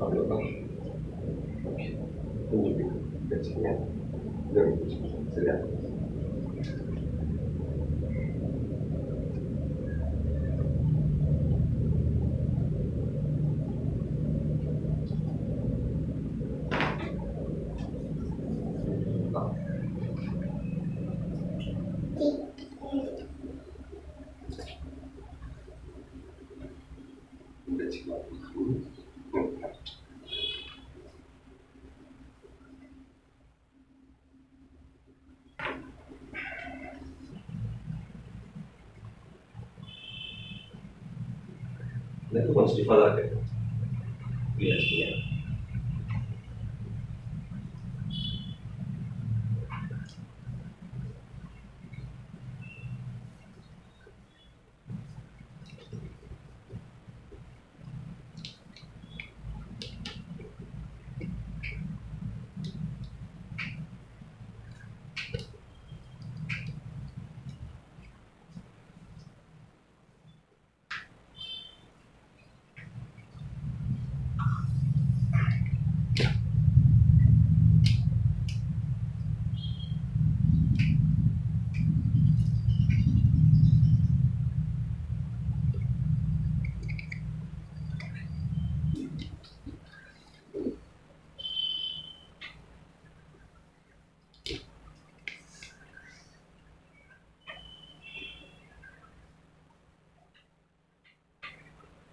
அவ்வளோதான். ஓகே. கொஞ்சம் இப்படி வச்சுக்கங்க. இதை இப்படி வச்சுக்கோங்க. சரியா? இப்படி வச்சுக்கலாம். எனக்கு கொஞ்சம் ஸ்டிஃபாக தான் இருக்குது. இப்படி வச்சுக்கங்க.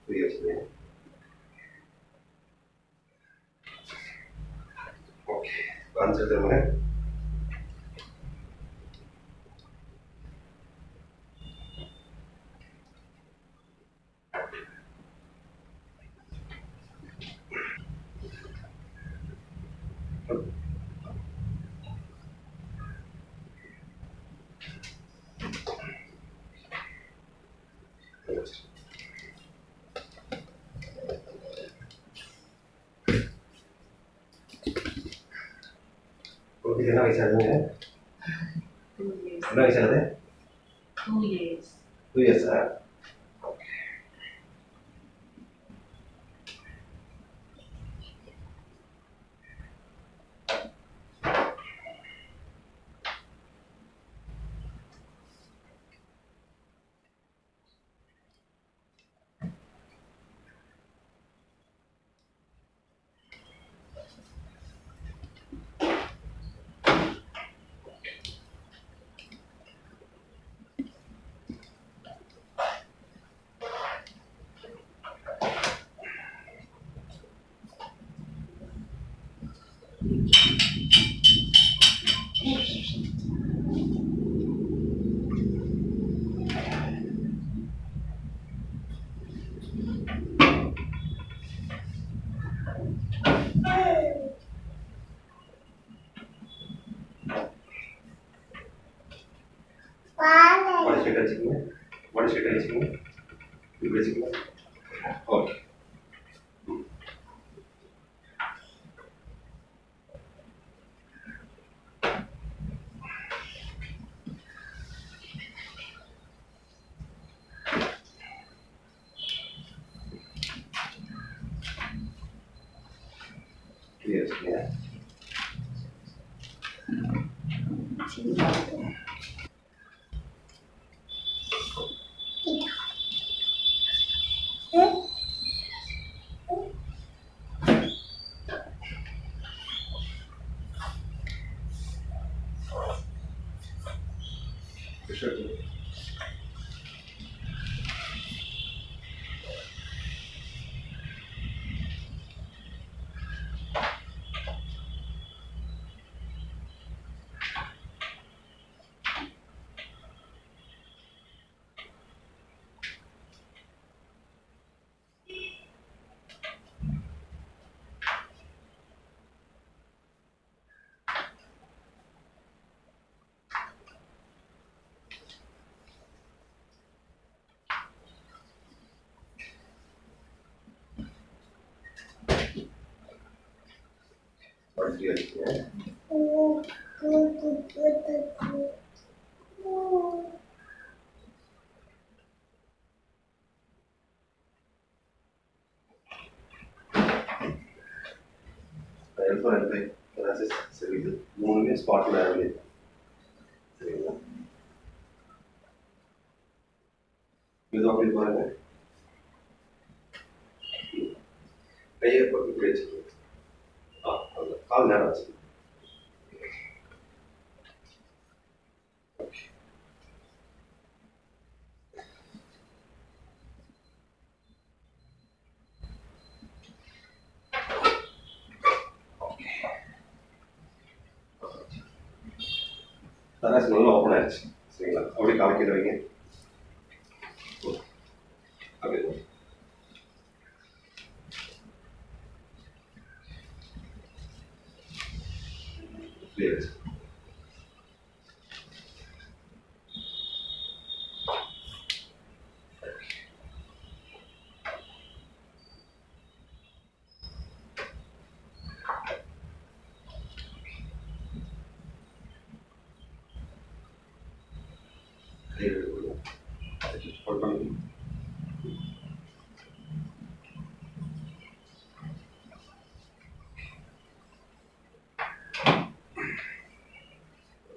இப்படி வச்சுக்கங்க. ஓகே. கான்செப்ட் திரும்ப. உங்களுக்கு என்ன வயசாகுதுங்க? என்ன வயசாகுது? 2 years. 2 இயர்ஸா? பாடி ஸ்ட்ரைட் வச்சுக்கோங்க. பாடி ஸ்ட்ரைட் வச்சுக்கோங்க. இப்படி வச்சுக்கோங்க. ஓகே. இப்படி வச்சுக்கோங்க. இப்படி வச்சுக்கோங்க. L4 L5 thoracic cervical மூணுமே ஸ்பாட்ல அவைலபிள். சரிங்களா? இது அப்படி பாருங்க. கையை போட்டு இப்படி வச்சுக்கோங்க. அது கால் நேரம் வச்சுக்கோங்க. தராசு நல்லா ஓப்பன் ஆயிடுச்சு. சரிங்களா? அப்படியே காமிக்கிட்டு வைங்க. அப்படியே clear.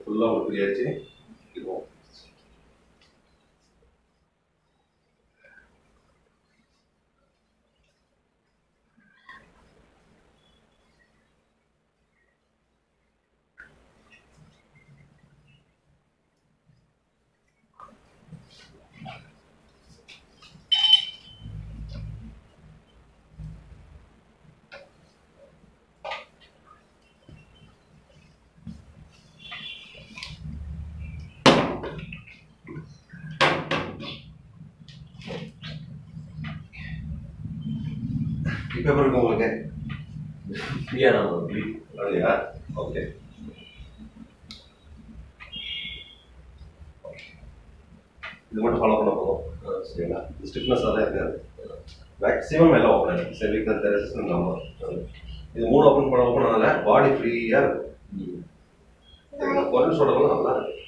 ஃபுல்லாக ஒரு பிரியாச்சு. இதுவும் இப்போ எப்படி இருக்கு உங்களுக்கு? ஃப்ரீயாக நம்ம அப்படியா? ஓகே. இது மட்டும் ஃபாலோ பண்ண போதும். சரிங்களா? ஸ்டிஃப்னஸ் தான் இருக்காது. மேக்ஸிமம் எல்லாம் ஓப்பன் ஆகிடும். செர்விக்கல் தெரசிஸ் நம்ம இது மூணு ஓப்பன் பண்ண ஓப்பன் ஆனால பாடி ஃப்ரீயாக இருக்கும். சரிங்களா? குரல் சொல்கிறதும் நல்லா இருக்கு.